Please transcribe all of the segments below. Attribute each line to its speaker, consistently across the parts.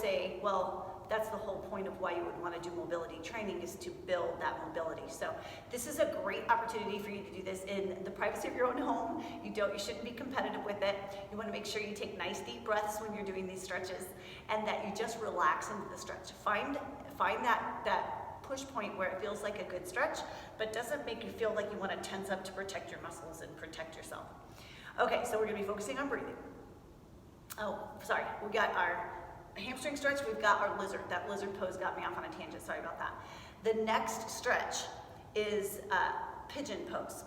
Speaker 1: say, well, that's the whole point of why you would want to do mobility training, is to build that mobility. So this is a great opportunity for you to do this in the privacy of your own home. You shouldn't be competitive with it. You want to make sure you take nice deep breaths when you're doing these stretches, and that you just relax into the stretch. Find that push point where it feels like a good stretch, but doesn't make you feel like you want to tense up to protect your muscles and protect yourself. Okay, so we're going to be focusing on breathing. Oh, sorry, we got our hamstring stretch, we've got our lizard. That lizard pose got me off on a tangent, sorry about that. The next stretch is pigeon pose.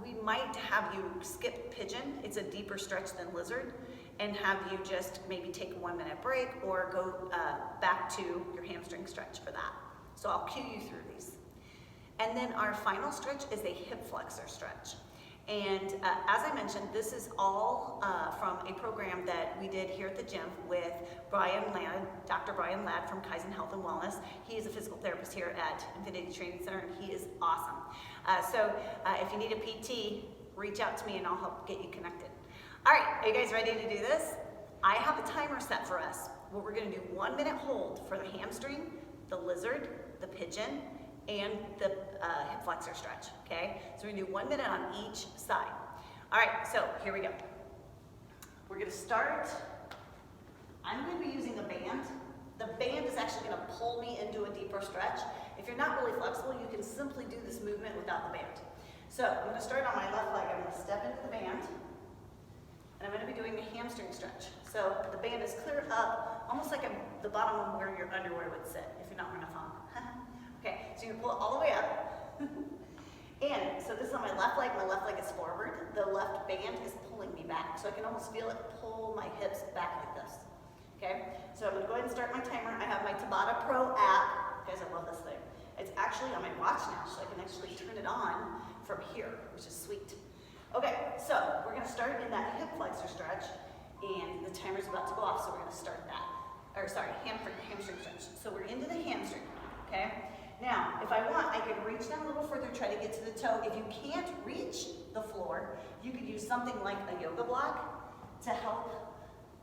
Speaker 1: We might have you skip pigeon, it's a deeper stretch than lizard, and have you just maybe take a 1 minute break or go back to your hamstring stretch for that. So I'll cue you through these. And then our final stretch is a hip flexor stretch. And as I mentioned, this is all from a program that we did here at the gym with Brian Ladd, Dr. Brian Ladd from Kaizen Health and Wellness. He is a physical therapist here at Infinity Training Center, and he is awesome. So if you need a PT, reach out to me and I'll help get you connected. All right, are you guys ready to do this? I have a timer set for us where we're gonna do 1 minute hold for the hamstring, the lizard, the pigeon, and the hip flexor stretch, okay? So we're gonna do 1 minute on each side. All right, so here we go. We're gonna start, I'm gonna be using a band. The band is actually gonna pull me into a deeper stretch. If you're not really flexible, you can simply do this movement without the band. So I'm gonna start on my left leg. I'm gonna step into the band, and I'm gonna be doing a hamstring stretch. So the band is clear up, almost like the bottom of where your underwear would sit if you're not wearing a thong. Okay, so you're gonna pull it all the way up. And so this is on my left leg is forward. The left band is pulling me back. So I can almost feel it pull my hips back like this. Okay, so I'm gonna go ahead and start my timer. I have my Tabata Pro app. Guys, I love this thing. It's actually on my watch now, so I can actually turn it on from here, which is sweet. Okay, so we're gonna start in that hip flexor stretch, and the timer's about to go off, so we're gonna start that. Or sorry, hamstring stretch. So we're into the hamstring, okay? Now, if I want, I can reach down a little further, try to get to the toe. If you can't reach the floor, you could use something like a yoga block to help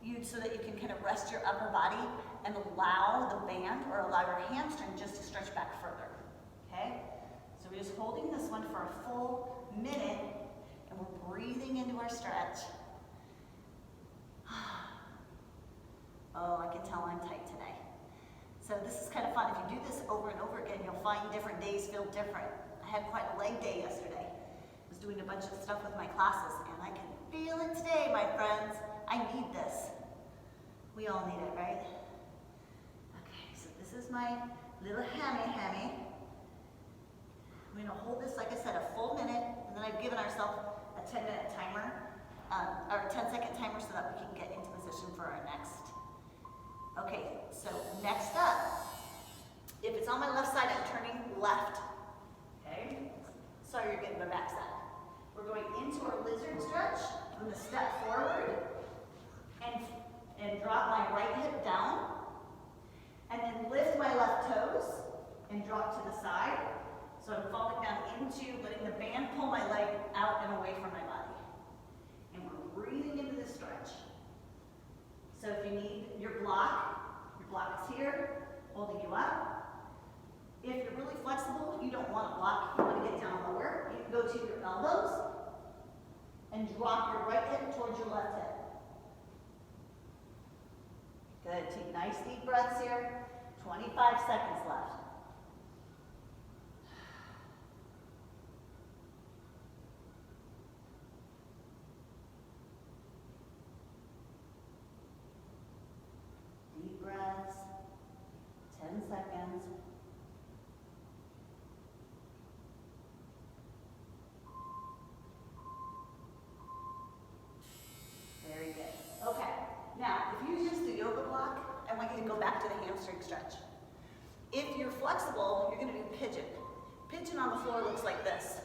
Speaker 1: you so that you can kind of rest your upper body and allow the band or allow your hamstring just to stretch back further, okay? So we're just holding this one for a full minute, and we're breathing into our stretch. Oh, I can tell I'm tight today. So this is kind of fun. If you do this over and over again, you'll find different days feel different. I had quite a leg day yesterday. I was doing a bunch of stuff with my classes, and I can feel it today, my friends. I need this. We all need it, right? Okay, so this is my little hammy. We're gonna hold this, like I said, a full minute, and then I've given ourselves a 10-minute timer, or a 10-second timer so that we can get into position for our next. Okay, so next up, if it's on my left side, I'm turning left, okay? Sorry, you're getting my back side. We're going into our lizard stretch. I'm gonna step forward and drop my right hip down, and then lift my left toes and drop to the side. So I'm falling down into, letting the band pull my leg out and away from my body. And we're breathing into this stretch. So if you need your block is here, holding you up. If you're really flexible, you don't want a block, you want to get down lower, you can go to your elbows and drop your right hip towards your left hip. Good, take nice deep breaths here. 25 seconds left. Deep breaths, 10 seconds. Very good. Okay, now if you use the yoga block, I want you to go back to the hamstring stretch. If you're flexible, you're gonna do pigeon. Pigeon on the floor looks like this.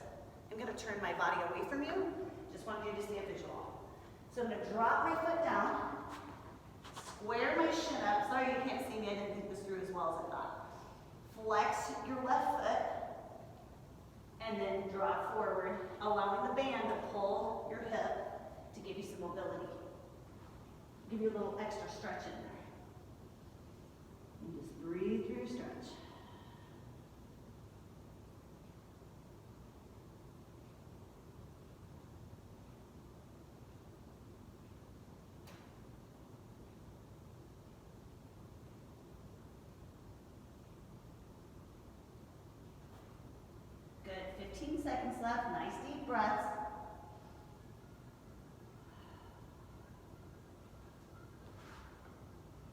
Speaker 1: I'm gonna turn my body away from you. Just want you to see a visual. So I'm gonna drop my foot down, square my shin up. Sorry you can't see me, I didn't think this through as well as I thought. Flex your left foot, and then drop forward, allowing the band to pull your hip to give you some mobility. Give you a little extra stretch in there. seconds left. Nice deep breaths.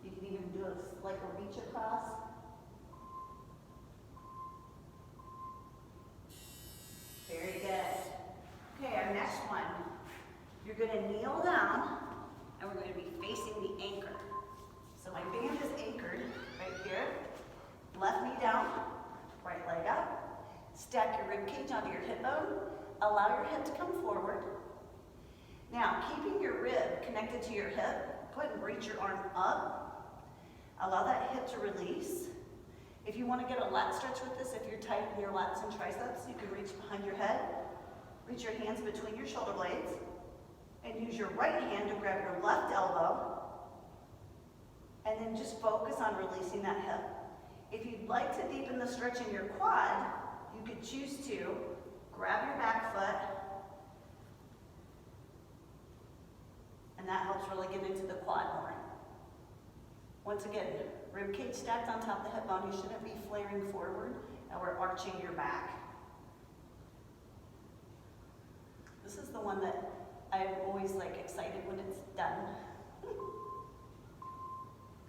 Speaker 1: You can even do like a reach across. Very good. Okay, our next one. You're going to kneel down, and we're going to be facing the anchor. So my band is anchored right here. Left knee down, right leg up. Stack your rib cage onto your hip bone. Allow your hip to come forward. Now, keeping your rib connected to your hip, go ahead and reach your arm up. Allow that hip to release. If you want to get a lat stretch with this, if you're tight in your lats and triceps, you can reach behind your head. Reach your hands between your shoulder blades. And use your right hand to grab your left elbow. And then just focus on releasing that hip. If you'd like to deepen the stretch in your quad, you could choose to grab your back foot. And that helps really get into the quad more. Once again, rib cage stacked on top of the hip bone. You shouldn't be flaring forward or arching your back. This is the one that I'm always excited when it's done.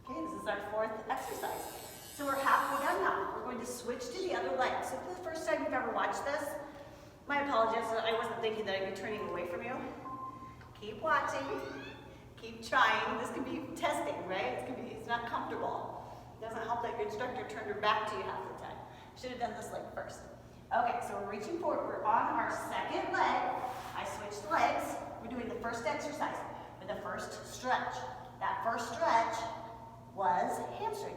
Speaker 1: Okay, this is our fourth exercise. So we're halfway done now. We're going to switch to the other leg. So if this is the first time you've ever watched this, my apologies, I wasn't thinking that I'd be turning away from you. Keep watching, keep trying. This can be testing, right? It's not comfortable. It doesn't help that your instructor turned her back to you half the time. Should have done this leg first. Okay, so we're reaching forward. We're on our second leg. I switched legs. We're doing the first exercise with the first stretch. That first stretch was hamstring.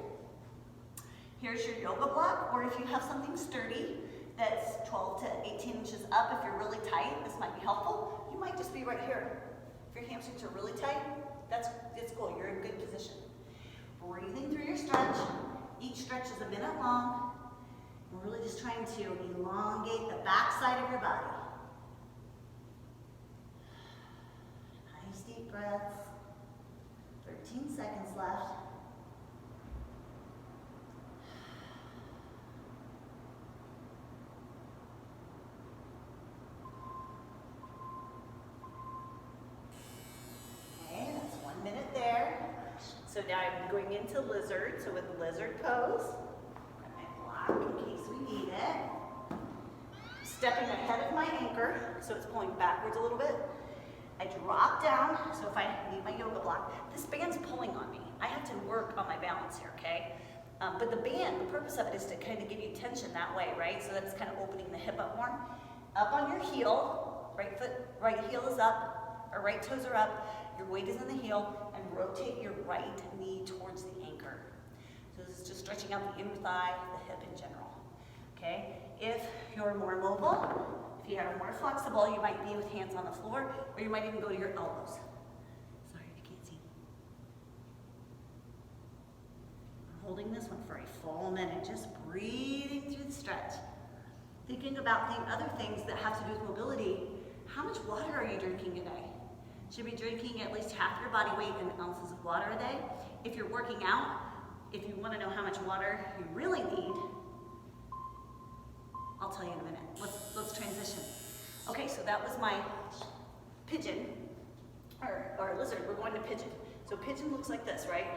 Speaker 1: Here's your yoga block, or if you have something sturdy that's 12 to 18 inches up, if you're really tight, this might be helpful. You might just be right here. If your hamstrings are really tight, it's cool. You're in good position. Breathing through your stretch. Each stretch is a minute long. We're really just trying to elongate the back side of your body. Nice deep breaths. 13 seconds left. Okay, that's 1 minute there. So now I'm going into lizard. So with lizard pose, grab my block in case we need it. Stepping ahead of my anchor, so it's pulling backwards a little bit. I drop down, so if I need my yoga block, this band's pulling on me. I have to work on my balance here, okay? But the band, the purpose of it is to kind of give you tension that way, right? So that's kind of opening the hip up more. Up on your heel, right heel is up, or right toes are up, your weight is in the heel, and rotate your right knee towards the anchor. So this is just stretching out the inner thigh, the hip in general, okay? If you're more mobile, if you are more flexible, you might be with hands on the floor, or you might even go to your elbows. Sorry if you can't see. I'm holding this one for a full minute, just breathing through the stretch. Thinking about the other things that have to do with mobility. How much water are you drinking a day? Should be drinking at least half your body weight in ounces of water a day. If you're working out, if you want to know how much water you really need, I'll tell you in a minute. Let's transition. Okay, so that was my pigeon, or lizard. We're going to pigeon. So pigeon looks like this, right?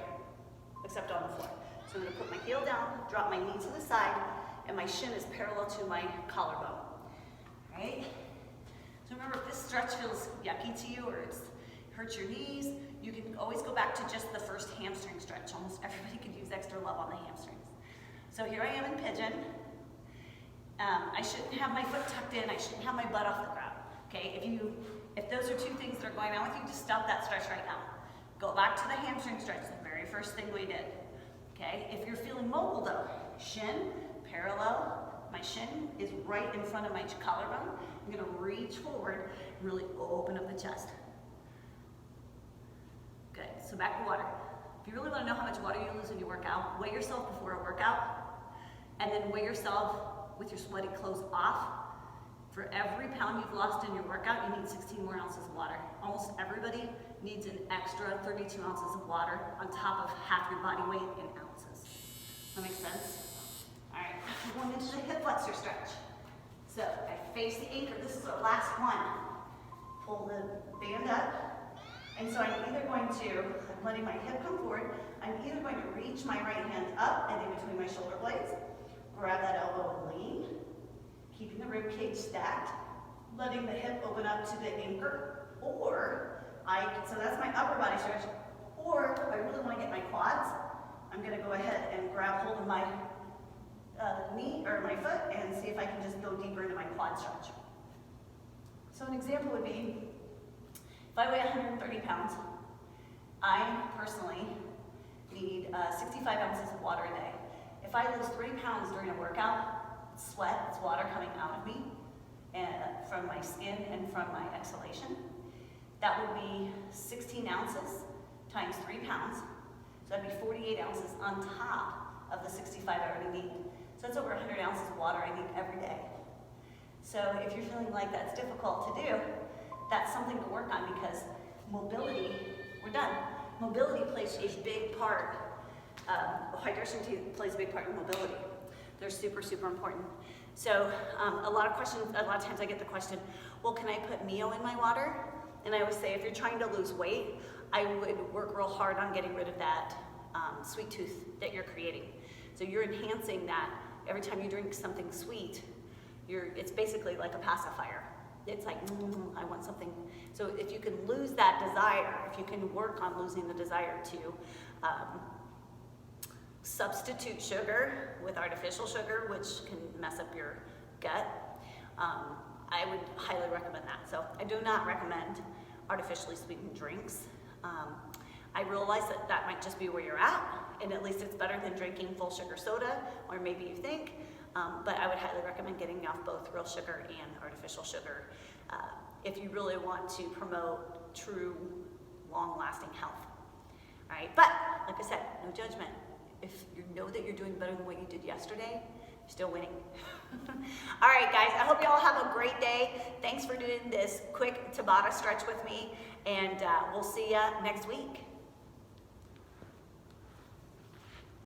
Speaker 1: Except on the floor. So I'm going to put my heel down, drop my knee to the side, and my shin is parallel to my collarbone. Right? So remember, if this stretch feels yucky to you or it hurts your knees, you can always go back to just the first hamstring stretch. Almost everybody could use extra love on the hamstrings. So here I am in pigeon. I shouldn't have my foot tucked in. I shouldn't have my butt off the ground. Okay, if those are two things that are going on with you, just stop that stretch right now. Go back to the hamstring stretch, the very first thing we did. Okay, if you're feeling mobile though, shin parallel. My shin is right in front of my collarbone. I'm going to reach forward and really open up the chest. Good. So back to water. If you really want to know how much water you lose when you work out, weigh yourself before a workout, and then weigh yourself with your sweaty clothes off. For every pound you've lost in your workout, you need 16 more ounces of water. Almost everybody needs an extra 32 ounces of water on top of half your body weight in ounces. That makes sense? All right, we're going into the hip flexor stretch. So I face the anchor. This is our last one. Pull the band up. And so I'm either going to, I'm letting my hip come forward, I'm either going to reach my right hand up and in between my shoulder blades, grab that elbow and lean, keeping the rib cage stacked, letting the hip open up to the anchor, or so that's my upper body stretch, or if I really want to get my quads, I'm going to go ahead and grab hold of my knee or my foot and see if I can just go deeper into my quad stretch. So an example would be, if I weigh 130 pounds, I personally need 65 ounces of water a day. If I lose 3 pounds during a workout, it's sweat, it's water coming out of me and from my skin and from my exhalation. That would be 16 ounces times 3 pounds. So that'd be 48 ounces on top of the 65 I already need. So that's over 100 ounces of water I need every day. So if you're feeling like that's difficult to do, that's something to work on because mobility, we're done. Mobility plays a big part, hydration plays a big part in mobility. They're super, super important. So a lot of times I get the question, well, can I put Mio in my water? And I always say, if you're trying to lose weight, I would work real hard on getting rid of that sweet tooth that you're creating. So you're enhancing that every time you drink something sweet, it's basically like a pacifier. It's like, I want something. So if you can lose that desire, if you can work on losing the desire to substitute sugar with artificial sugar, which can mess up your gut, I would highly recommend that. So I do not recommend artificially sweetened drinks. I realize that that might just be where you're at, and at least it's better than drinking full sugar soda, or maybe you think, but I would highly recommend getting off both real sugar and artificial sugar if you really want to promote true, long-lasting health. All right, but like I said, no judgment. If you know that you're doing better than what you did yesterday, you're still winning. All right, guys, I hope you all have a great day. Thanks for doing this quick Tabata stretch with me, and we'll see you next week.